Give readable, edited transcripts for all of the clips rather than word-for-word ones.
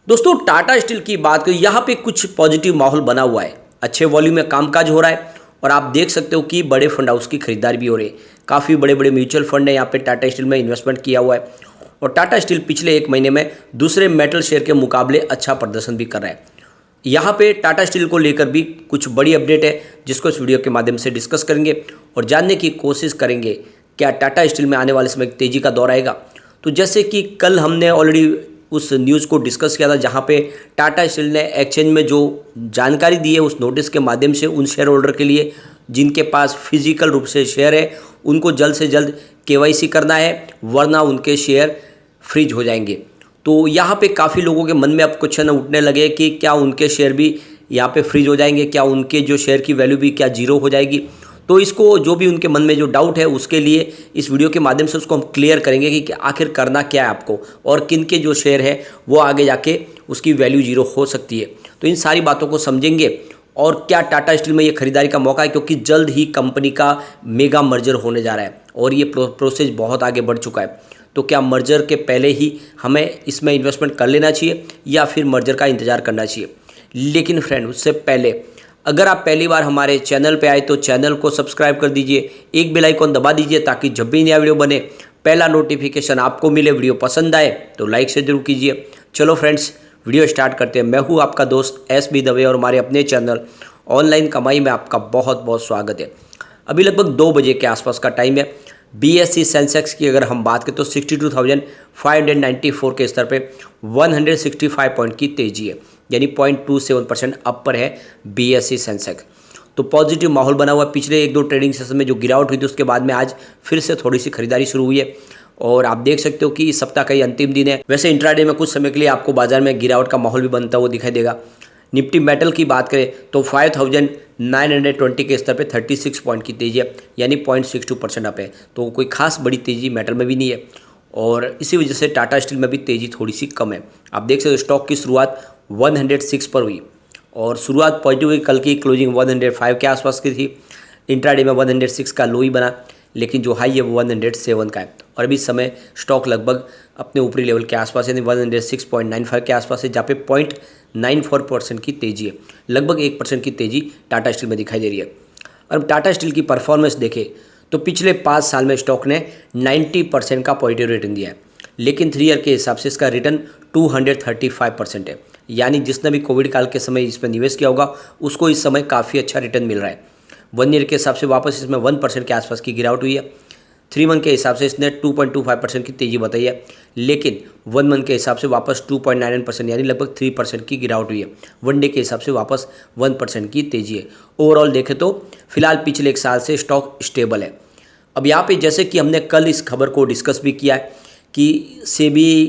दोस्तों टाटा स्टील की बात करें, यहाँ पे कुछ पॉजिटिव माहौल बना हुआ है। अच्छे वॉल्यूम में कामकाज हो रहा है और आप देख सकते हो कि बड़े फंड हाउस की खरीदारी भी हो रही है। काफ़ी बड़े बड़े म्यूचुअल फंड है यहाँ पे टाटा स्टील में इन्वेस्टमेंट किया हुआ है और टाटा स्टील पिछले एक महीने में दूसरे मेटल शेयर के मुकाबले अच्छा प्रदर्शन भी कर रहा है। यहाँ पे टाटा स्टील को लेकर भी कुछ बड़ी अपडेट है जिसको इस वीडियो के माध्यम से डिस्कस करेंगे और जानने की कोशिश करेंगे क्या टाटा स्टील में आने वाले समय तेज़ी का दौर आएगा। तो जैसे कि कल हमने ऑलरेडी उस न्यूज़ को डिस्कस किया था जहाँ पे टाटा स्टील ने एक्सचेंज में जो जानकारी दी है उस नोटिस के माध्यम से उन शेयर होल्डर के लिए जिनके पास फिजिकल रूप से शेयर है उनको जल्द से जल्द केवाईसी करना है, वरना उनके शेयर फ्रीज हो जाएंगे। तो यहाँ पे काफ़ी लोगों के मन में अब क्वेश्चन उठने लगे कि क्या उनके शेयर भी यहाँ पे फ्रीज हो जाएंगे, क्या उनके जो शेयर की वैल्यू भी क्या जीरो हो जाएगी। तो इसको जो भी उनके मन में जो डाउट है उसके लिए इस वीडियो के माध्यम से उसको हम क्लियर करेंगे कि आखिर करना क्या है आपको और किन के जो शेयर है वो आगे जाके उसकी वैल्यू जीरो हो सकती है। तो इन सारी बातों को समझेंगे और क्या टाटा स्टील में ये खरीदारी का मौका है, क्योंकि जल्द ही कंपनी का मेगा मर्जर होने जा रहा है और ये प्रोसेस बहुत आगे बढ़ चुका है। तो क्या मर्जर के पहले ही हमें इसमें इन्वेस्टमेंट कर लेना चाहिए या फिर मर्जर का इंतज़ार करना चाहिए। लेकिन फ्रेंड उससे पहले अगर आप पहली बार हमारे चैनल पे आए तो चैनल को सब्सक्राइब कर दीजिए, एक बेल आइकॉन दबा दीजिए ताकि जब भी नया वीडियो बने पहला नोटिफिकेशन आपको मिले। वीडियो पसंद आए तो लाइक से जरूर कीजिए। चलो फ्रेंड्स वीडियो स्टार्ट करते हैं। मैं हूँ आपका दोस्त SB दवे और हमारे अपने चैनल ऑनलाइन कमाई में आपका बहुत बहुत स्वागत है। अभी लगभग 2 बजे के आसपास का टाइम है। BSE सेंसेक्स की अगर हम बात करें तो 62,594 के स्तर पे 165 पॉइंट की तेजी है, यानी 0.27% अप पर है BSE सेंसेक्स। तो पॉजिटिव माहौल बना हुआ। पिछले 1-2 ट्रेडिंग सेशन में जो गिरावट हुई थी उसके बाद में आज फिर से थोड़ी सी खरीदारी शुरू हुई है और आप देख सकते हो कि इस सप्ताह का ये अंतिम दिन है। वैसे इंट्राडे में कुछ समय के लिए आपको बाजार में गिरावट का माहौल भी बनता हुआ दिखाई देगा। निफ्टी मेटल की बात करें तो 5,920 के स्तर पे 36 पॉइंट की तेजी है, यानी 0.62% अप है। तो कोई खास बड़ी तेजी मेटल में भी नहीं है और इसी वजह से टाटा स्टील में भी तेजी थोड़ी सी कम है। आप देख सकते हो स्टॉक की शुरुआत 106 पर हुई और शुरुआत पॉजिटिव हुई। कल की क्लोजिंग 105 के आसपास की थी। इंट्राडे में 106 का लो ही बना, लेकिन जो हाई है वो 107 का है और अभी समय स्टॉक लगभग अपने ऊपरी लेवल के आसपास यानी 106.95 के आसपास है, जहाँ पे 0.94% की तेजी है। लगभग 1% की तेजी टाटा स्टील में दिखाई दे रही है। और टाटा स्टील की परफॉर्मेंस देखें तो पिछले 5 साल में स्टॉक ने 90% का पॉजिटिव रिटर्न दिया है, लेकिन 3 ईयर के हिसाब से इसका रिटर्न 235% है। यानी जिसने भी कोविड काल के समय इस पर निवेश किया होगा उसको इस समय काफ़ी अच्छा रिटर्न मिल रहा है। 1 ईयर के हिसाब से वापस इसमें 1% के आसपास की गिरावट हुई है। 3 मंथ के हिसाब से इसने 2.25% की तेज़ी बताई है, लेकिन 1 मंथ के हिसाब से वापस 2.99% यानी लगभग 3% की गिरावट हुई है। 1 डे के हिसाब से वापस 1% की तेज़ी है। ओवरऑल देखें तो फिलहाल पिछले 1 साल से स्टॉक स्टेबल है। अब यहाँ पे जैसे कि हमने कल इस खबर को डिस्कस भी किया है कि सेबी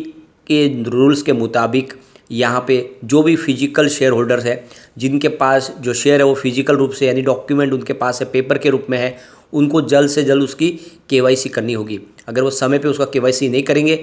के रूल्स के मुताबिक यहाँ पे जो भी फिजिकल शेयर होल्डर्स है जिनके पास जो शेयर है वो फिजिकल रूप से यानी डॉक्यूमेंट उनके पास है, पेपर के रूप में है, उनको जल्द से जल्द उसकी केवाईसी करनी होगी। अगर वो समय पे उसका केवाईसी नहीं करेंगे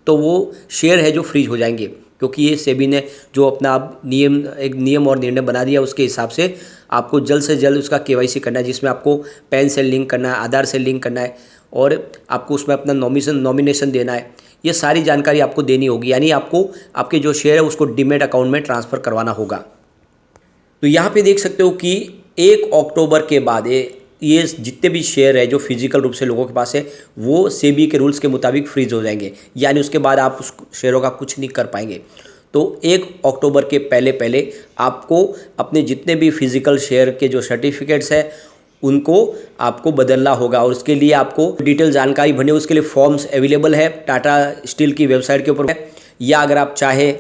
तो वो शेयर है जो फ्रीज हो जाएंगे, क्योंकि ये सेबी ने जो अपना एक नियम और निर्णय बना दिया उसके हिसाब से आपको जल्द से जल्द उसका केवाईसी करना है, जिसमें आपको पैन से लिंक करना है, आधार से लिंक करना है और आपको उसमें अपना नॉमिनेशन देना है। ये सारी जानकारी आपको देनी होगी, यानी आपको आपके जो शेयर है उसको डीमैट अकाउंट में ट्रांसफ़र करवाना होगा। तो यहाँ पे देख सकते हो कि 1 अक्टूबर के बाद ये जितने भी शेयर है जो फिजिकल रूप से लोगों के पास है वो सेबी के रूल्स के मुताबिक फ्रीज हो जाएंगे, यानी उसके बाद आप उस शेयरों का कुछ नहीं कर पाएंगे। तो 1 अक्टूबर के पहले पहले आपको अपने जितने भी फिजिकल शेयर के जो सर्टिफिकेट्स हैं उनको आपको बदलना होगा और उसके लिए आपको डिटेल जानकारी भरनी है। उसके लिए फॉर्म्स अवेलेबल है टाटा स्टील की वेबसाइट के ऊपर, या अगर आप चाहें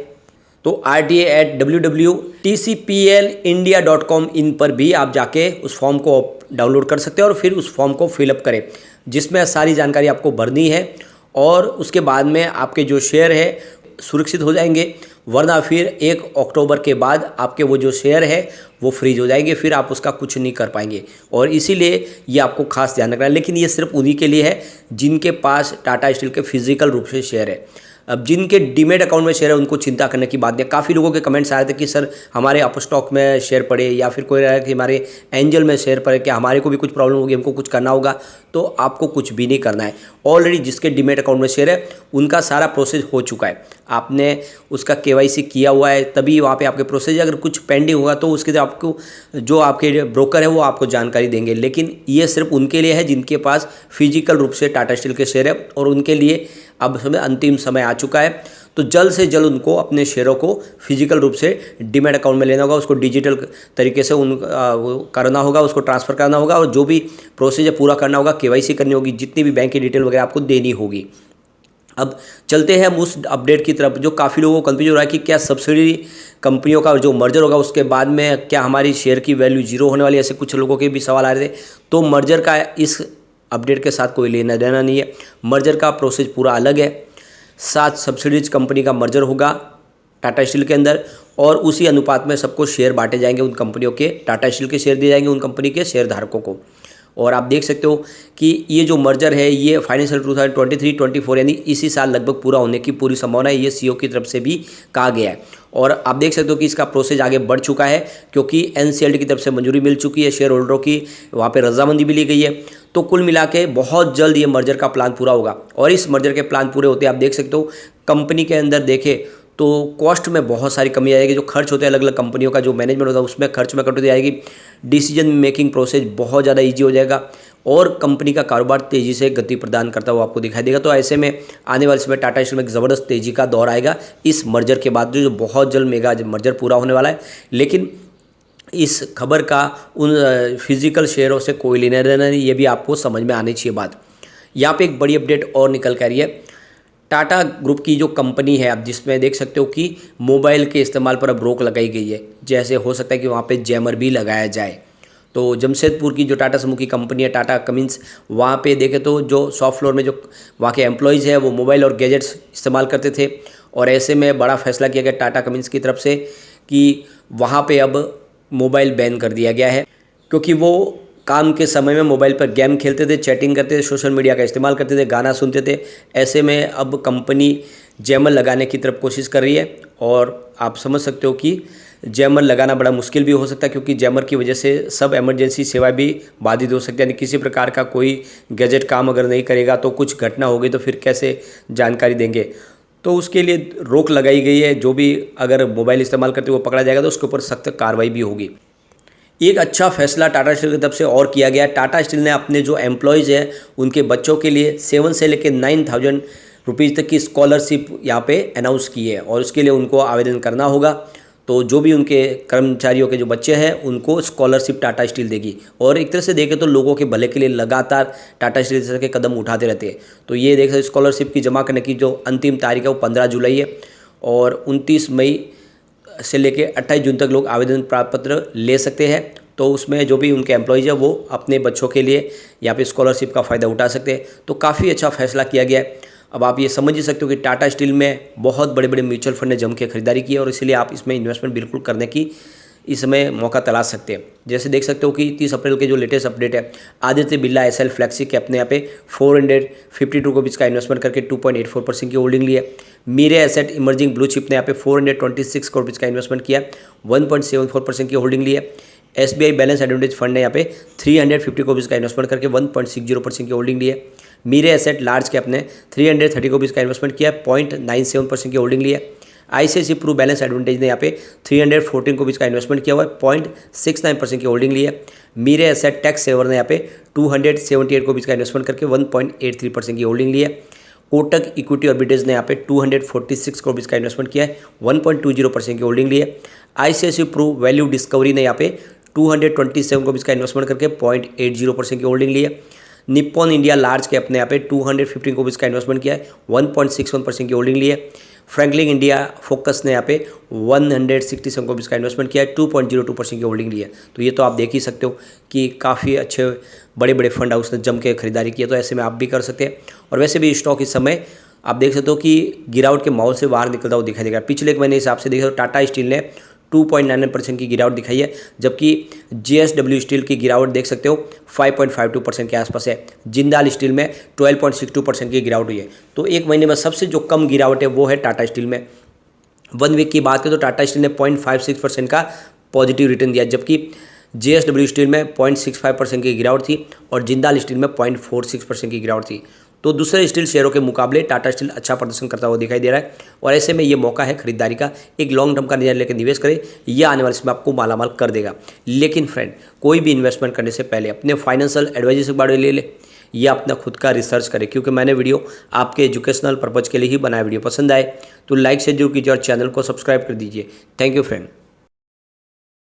तो rta@www.tcplindia.com इन पर भी आप जाके उस फॉर्म को डाउनलोड कर सकते हैं और फिर उस फॉर्म को फिलअप करें, जिसमें सारी जानकारी आपको भरनी है और उसके बाद में आपके जो शेयर है सुरक्षित हो जाएंगे, वरना फिर 1 अक्टूबर के बाद आपके वो जो शेयर है वो फ्रीज हो जाएंगे, फिर आप उसका कुछ नहीं कर पाएंगे। और इसीलिए ये आपको खास ध्यान रखना है। लेकिन ये सिर्फ उन्हीं के लिए है जिनके पास टाटा स्टील के फिजिकल रूप से शेयर है। अब जिनके डीमेट अकाउंट में शेयर है उनको चिंता करने की बात नहीं है। काफ़ी लोगों के कमेंट्स आए थे कि सर हमारे अप स्टॉक में शेयर पड़े, या फिर कोई रहा है कि हमारे एंजल में शेयर पड़े, क्या हमारे को भी कुछ प्रॉब्लम होगी, हमको कुछ करना होगा। तो आपको कुछ भी नहीं करना है। ऑलरेडी जिसके डीमेट अकाउंट में शेयर है उनका सारा प्रोसेस हो चुका है, आपने उसका KYC किया हुआ है, तभी वहाँ पे आपके प्रोसेस। अगर कुछ पेंडिंग होगा तो उसके लिए आपको जो आपके ब्रोकर है वो आपको जानकारी देंगे। लेकिन ये सिर्फ उनके लिए है जिनके पास फिजिकल रूप से टाटा स्टील के शेयर है, और उनके लिए अब समय अंतिम समय आ चुका है। तो जल्द से जल्द उनको अपने शेयरों को फिजिकल रूप से डीमैट अकाउंट में लेना होगा, उसको डिजिटल तरीके से वो करना होगा, उसको ट्रांसफ़र करना होगा, और जो भी प्रोसीजर पूरा करना होगा, KYC करनी होगी, जितनी भी बैंक की डिटेल वगैरह आपको देनी होगी। अब चलते हैं हम उस अपडेट की तरफ जो काफ़ी लोगों को कन्फ्यूज हो रहा है कि क्या सब्सिडी कंपनियों का जो मर्जर होगा उसके बाद में क्या हमारी शेयर की वैल्यू जीरो होने वाली है, ऐसे कुछ लोगों के भी सवाल आ रहे थे। तो मर्जर का इस अपडेट के साथ कोई लेना देना नहीं है। मर्जर का प्रोसेस पूरा अलग है। 7 सब्सिडीज कंपनी का मर्जर होगा टाटा स्टील के अंदर, और उसी अनुपात में सबको शेयर बांटे जाएंगे उन कंपनियों के, टाटा स्टील के शेयर दिए जाएंगे उन कंपनी के शेयर धारकों को। और आप देख सकते हो कि ये जो मर्जर है ये फाइनेंशियल 2023-24 यानी इसी साल लगभग पूरा होने की पूरी संभावना है, ये CEO की तरफ से भी कहा गया है। और आप देख सकते हो कि इसका प्रोसेस आगे बढ़ चुका है, क्योंकि NCLT की तरफ से मंजूरी मिल चुकी है, शेयर होल्डरों की वहाँ पे रजामंदी भी ली गई है। तो कुल मिला के बहुत जल्द ये मर्जर का प्लान पूरा होगा, और इस मर्जर के प्लान पूरे होते आप देख सकते हो कंपनी के अंदर देखें तो कॉस्ट में बहुत सारी कमी आएगी। जो खर्च होते हैं अलग अलग कंपनियों का, जो मैनेजमेंट होता है उसमें खर्च में कटौती आएगी। डिसीजन मेकिंग प्रोसेस बहुत ज़्यादा ईजी हो जाएगा, और कंपनी का कारोबार तेज़ी से गति प्रदान करता हुआ आपको दिखाई देगा। तो ऐसे में आने वाले समय टाटा स्टील में एक ज़बरदस्त तेज़ी का दौर आएगा इस मर्जर के बाद, जो बहुत जल्द मेगा मर्जर पूरा होने वाला है। लेकिन इस खबर का उन फिजिकल शेयरों से कोई लेना देना नहीं, ये भी आपको समझ में आनी चाहिए बात। यहाँ पे एक बड़ी अपडेट और निकल कर रही है। टाटा ग्रुप की जो कंपनी है, आप जिसमें देख सकते हो कि मोबाइल के इस्तेमाल पर अब रोक लगाई गई है। जैसे हो सकता है कि वहाँ पे जैमर भी लगाया जाए। तो जमशेदपुर की जो टाटा समूह की कंपनी है टाटा कमिंस, वहाँ पे देखें तो जो शॉप फ्लोर में जो वहाँ के एम्प्लॉयज़ हैं वो मोबाइल और गैजेट्स इस्तेमाल करते थे, और ऐसे में बड़ा फैसला किया गया टाटा कमिंस की तरफ से कि वहाँ पे अब मोबाइल बैन कर दिया गया है, क्योंकि वो काम के समय में मोबाइल पर गेम खेलते थे, चैटिंग करते थे, सोशल मीडिया का इस्तेमाल करते थे, गाना सुनते थे। ऐसे में अब कंपनी जैमर लगाने की तरफ कोशिश कर रही है, और आप समझ सकते हो कि जैमर लगाना बड़ा मुश्किल भी हो सकता है, क्योंकि जैमर की वजह से सब इमरजेंसी सेवा भी बाधित हो सकती है। यानी किसी प्रकार का कोई गैजेट काम अगर नहीं करेगा तो कुछ घटना होगी तो फिर कैसे जानकारी देंगे। तो उसके लिए रोक लगाई गई है। जो भी अगर मोबाइल इस्तेमाल करते हुए पकड़ा जाएगा तो उसके ऊपर सख्त कार्रवाई भी होगी। एक अच्छा फैसला टाटा स्टील की तरफ से और किया गया। टाटा स्टील ने अपने जो एम्प्लॉयज़ हैं उनके बच्चों के लिए 7 से लेकर 9,000 रुपीज़ तक की स्कॉलरशिप यहाँ पे अनाउंस की है, और उसके लिए उनको आवेदन करना होगा। तो जो भी उनके कर्मचारियों के जो बच्चे हैं उनको स्कॉलरशिप टाटा स्टील देगी। और एक तरह से देखें तो लोगों के भले के लिए लगातार टाटा स्टील इस तरह के कदम उठाते रहते हैं। तो ये देख सकते स्कॉलरशिप की जमा करने की जो अंतिम तारीख है वो 15 जुलाई है, और 29 मई से लेके 28 जून तक लोग आवेदन पत्र ले सकते हैं। तो उसमें जो भी उनके एम्प्लॉयज़ है वो अपने बच्चों के लिए यहाँ पे स्कॉलरशिप का फ़ायदा उठा सकते हैं। तो काफ़ी अच्छा फैसला किया गया है। अब आप ये समझ ही सकते हो कि टाटा स्टील में बहुत बड़े बड़े म्यूचुअल फंड ने जम के खरीदारी की है, और इसलिए आप इसमें इन्वेस्टमेंट बिल्कुल करने की इस समय मौका तलाश सकते हैं। जैसे देख सकते हो कि 30 अप्रैल के जो लेटेस्ट अपडेट है, आदित्य बिरला SL फ्लेक्सी के अपने यहाँ पे 452 रुपीज़ का इन्वेस्टमेंट करके 2.84% की होल्डिंग ली है। मीरे एसेट इमर्जिंग ब्लू चिप ने यहाँ पे 426 करोड़ रुपीज़ का इन्वेस्टमेंट किया, 1.74% की होल्डिंग ली है। SBI बैलेंस एडवांटेज फंड ने यहाँ पे 350 करोड़ रुपीज़ का इन्वेस्टमेंट करके 1.60% की होल्डिंग ली है। मीरे एसेट लार्ज कैप ने 330 करोड़ रुपीज़ का इन्वेस्टमेंट किया, 0.97% की होल्डिंग ली है। ICICI प्रू बैलेंस एडवांटेज ने यहाँ पे 314 करोड़ रुपीज़ का इन्वेस्टमेंट किया हुआ है, 0.69% की होल्डिंग ली है। मीरे एसेट टैक्स सेवर ने यहाँ पे 278 करोड़ रुपीज़ का इन्वेस्टमेंट करके 1.83% की होल्डिंग ली है। कोटक इक्विटी आर्बिट्रेज ने यहाँ पे 246 करोड़ रुपीज़ का इन्वेस्टमेंट किया है, 1.20% की होल्डिंग ली है। ICICI प्रू वैल्यू डिस्कवरी ने यहाँ पे 227 करोड़ रुपीज़ का इन्वेस्टमेंट करके 0.80% की होल्डिंग ली है। निप्पॉन इंडिया लार्ज कैप ने यहाँ पे 215 करोड़ रुपीज़ का इन्वेस्टमेंट किया है, 1.61% की होल्डिंग ली है। फ्रैंकलिन इंडिया फोकस ने यहाँ पे 167 करोड़ रुपीज़ का इन्वेस्टमेंट किया है, 2.02% की होल्डिंग ली है। तो ये तो आप देख ही सकते हो कि काफ़ी अच्छे बड़े बड़े फंड हाउस ने जम के खरीदारी की है। तो ऐसे में आप भी कर सकते हैं। और वैसे भी स्टॉक इस समय आप देख सकते हो कि गिरावट के माहौल से बाहर निकलता हुआ दिखाई देगा। पिछले एक महीने हिसाब से देखा तो टाटा स्टील ने 2.99% की गिरावट दिखाई है, जबकि JSW स्टील की गिरावट देख सकते हो 5.52% के आसपास है। जिंदाल स्टील में 12.62% की गिरावट हुई है। तो एक महीने में सबसे जो कम गिरावट है वो है टाटा स्टील में। 1 वीक की बात करें तो टाटा स्टील ने 0.56% का पॉजिटिव रिटर्न दिया, जबकि JSW स्टील में 0.65% की गिरावट थी और जिंदाल स्टील में 0.46% की गिरावट थी। तो दूसरे स्टील शेयरों के मुकाबले टाटा स्टील अच्छा प्रदर्शन करता हुआ दिखाई दे रहा है और ऐसे में ये मौका है खरीदारी का। एक लॉन्ग टर्म का निर्णय लेकर निवेश करें, यह आने वाले समय आपको मालामाल कर देगा। लेकिन फ्रेंड, कोई भी इन्वेस्टमेंट करने से पहले अपने फाइनेंशियल एडवाइजर से बारे ले ले या अपना खुद का रिसर्च करें, क्योंकि मैंने वीडियो आपके एजुकेशनल पर्पज़ के लिए ही बनाया। वीडियो पसंद आए तो लाइक से जरूर कीजिए और चैनल को सब्सक्राइब कर दीजिए। Thank you friend.